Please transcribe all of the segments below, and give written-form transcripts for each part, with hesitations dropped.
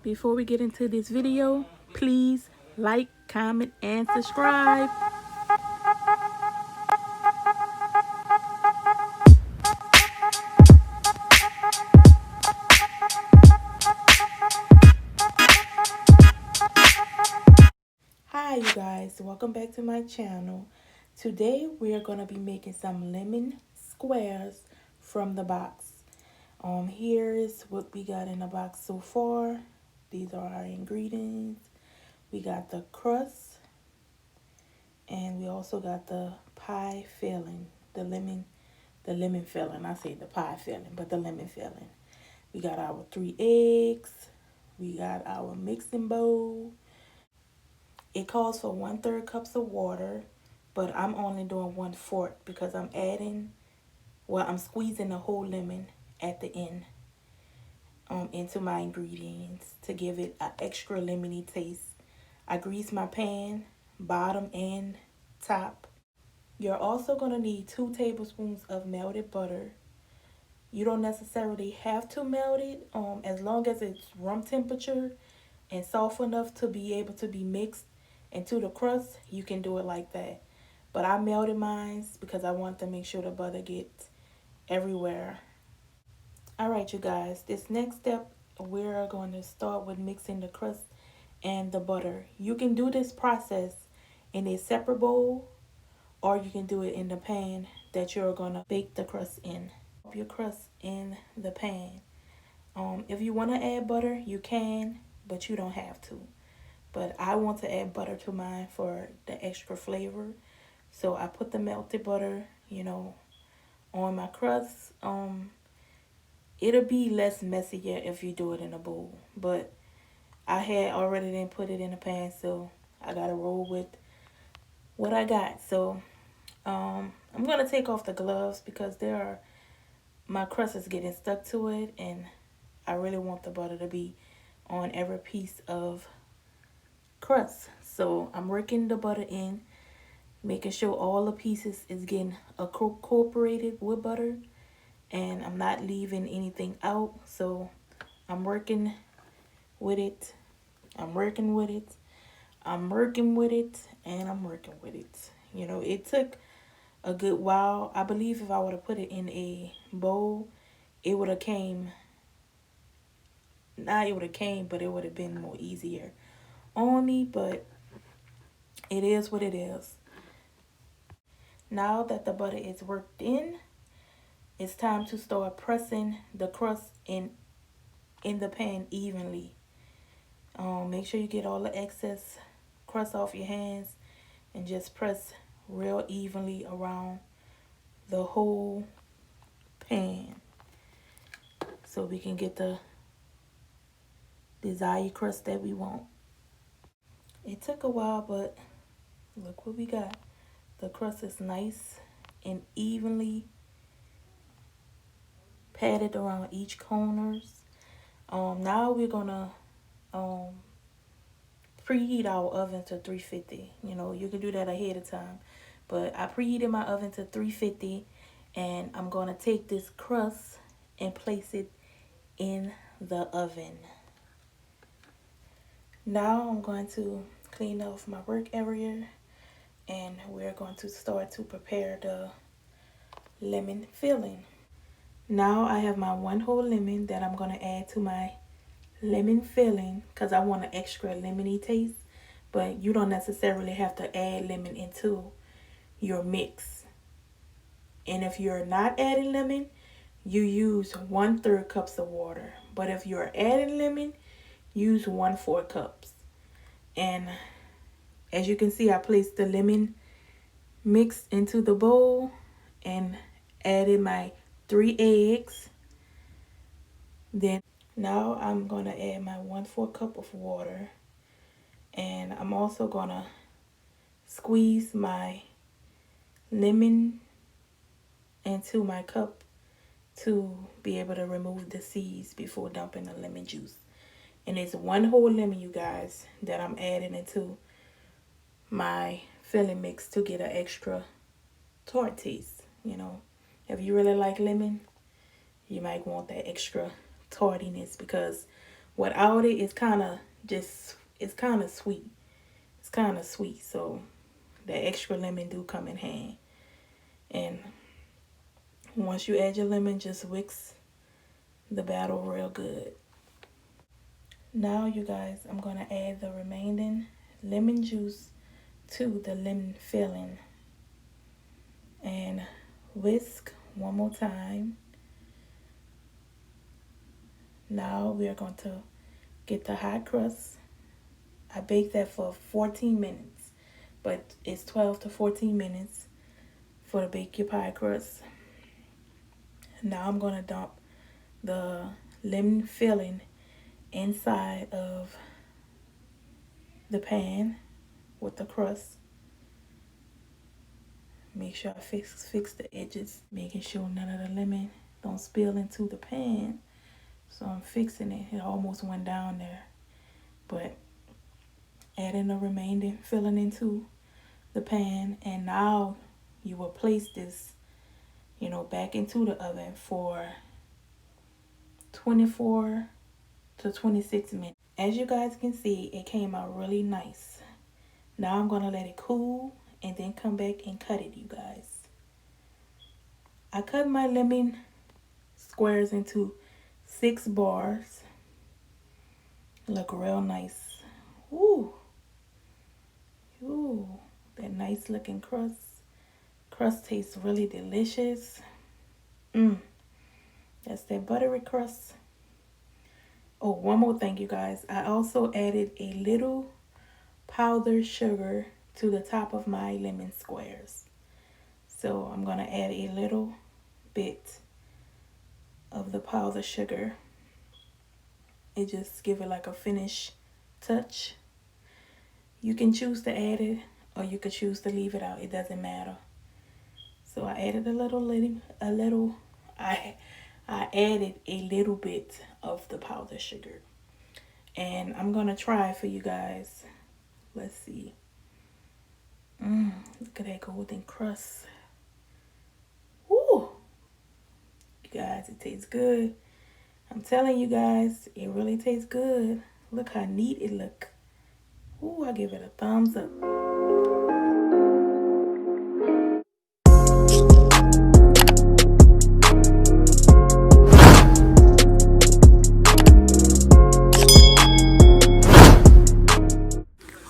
Before we get into this video, please like, comment, and subscribe. Hi you guys, welcome back to my channel. Today we are going to be making some lemon squares from the box. Here's what we got in the box so far. These are our ingredients. We got the crust, and we also got the pie filling, the lemon filling. I say the pie filling, but the lemon filling. We got our 3 eggs. We got our mixing bowl. It calls for 1/3 cups of water, but I'm only doing 1/4 because I'm squeezing the whole lemon at the end into my ingredients to give it an extra lemony taste. I grease my pan, bottom and top. You're also going to need 2 tablespoons of melted butter. You don't necessarily have to melt it as long as it's room temperature and soft enough to be able to be mixed into the crust. You can do it like that. But I melted mine because I want to make sure the butter gets everywhere. Alright you guys, this next step we're going to start with mixing the crust and the butter. You can do this process in a separate bowl, or you can do it in the pan that you're going to bake the crust in. Put your crust in the pan. If you want to add butter, you can, but you don't have to. But I want to add butter to mine for the extra flavor. So I put the melted butter, on my crust. It'll be less messier if you do it in a bowl. But I had already then put it in the pan, so I gotta roll with what I got. So I'm gonna take off the gloves because my crust is getting stuck to it, and I really want the butter to be on every piece of crust. So I'm working the butter in, making sure all the pieces is getting incorporated with butter, and I'm not leaving anything out. So I'm working with it. I'm working with it. I'm working with it, and I'm working with it. It took a good while. I believe if I would have put it in a bowl, it would have came. Not it would have came, but it would have been more easier on me. But it is what it is. Now that the butter is worked in, it's time to start pressing the crust in the pan evenly. Make sure you get all the excess crust off your hands and just press real evenly around the whole pan so we can get the desired crust that we want. It took a while, but look what we got. The crust is nice and evenly patted around each corners. Now we're gonna preheat our oven to 350. You can do that ahead of time, but I preheated my oven to 350, and I'm gonna take this crust and place it in the oven. Now I'm going to clean off my work area, and we're going to start to prepare the lemon filling. Now I have my 1 whole lemon that I'm going to add to my lemon filling because I want an extra lemony taste, but you don't necessarily have to add lemon into your mix. And if you're not adding lemon, you use 1/3 cups of water. But if you're adding lemon, use 1/4 cups. And as you can see, I placed the lemon mix into the bowl and added my 3 eggs. Then now I'm going to add my 1/4 cup of water, and I'm also going to squeeze my lemon into my cup to be able to remove the seeds before dumping the lemon juice. And it's 1 whole lemon, you guys, that I'm adding into my filling mix to get an extra tart taste. If you really like lemon, you might want that extra tartiness, because Without it, it's kind of just, it's kind of sweet. It's kind of sweet, so the extra lemon do come in hand. And once you add your lemon, just whisk the batter real good. Now, you guys, I'm going to add the remaining lemon juice to the lemon filling. And whisk one more time. Now we are going to get the hot crust. I baked that for 14 minutes, but it's 12 to 14 minutes for the bake your pie crust. Now I'm going to dump the lemon filling inside of the pan with the crust. Make sure I fix the edges, making sure none of the lemon don't spill into the pan. So I'm fixing it. It almost went down there. But adding the remaining filling into the pan, and now you will place this, back into the oven for 24 to 26 minutes. As you guys can see, it came out really nice. Now I'm going to let it cool and then come back and cut it, you guys. I cut my lemon squares into 6 bars. Look real nice. Ooh. Ooh. That nice looking crust. Crust tastes really delicious. That's that buttery crust. Oh, one more thing, you guys. I also added a little powdered sugar to the top of my lemon squares. So I'm going to add a little bit of the powdered sugar. It just give it like a finish touch. You can choose to add it, or you could choose to leave it out. It doesn't matter. So I added I added a little bit of the powdered sugar. And I'm going to try for you guys. Let's see. Look at that golden crust. Woo! You guys, it tastes good. I'm telling you guys, it really tastes good. Look how neat it look. Ooh, I give it a thumbs up.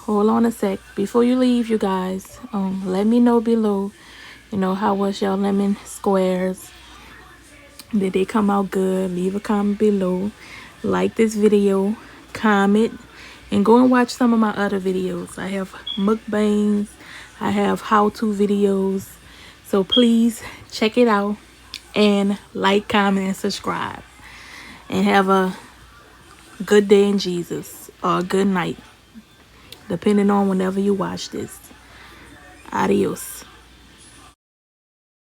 Hold on a sec. Before you leave, you guys, let me know below, how was your lemon squares? Did they come out good? Leave a comment below. Like this video, comment, and go and watch some of my other videos. I have mukbangs, I have how-to videos. So please check it out and like, comment, and subscribe. And have a good day in Jesus, or a good night, depending on whenever you watch this. Adios.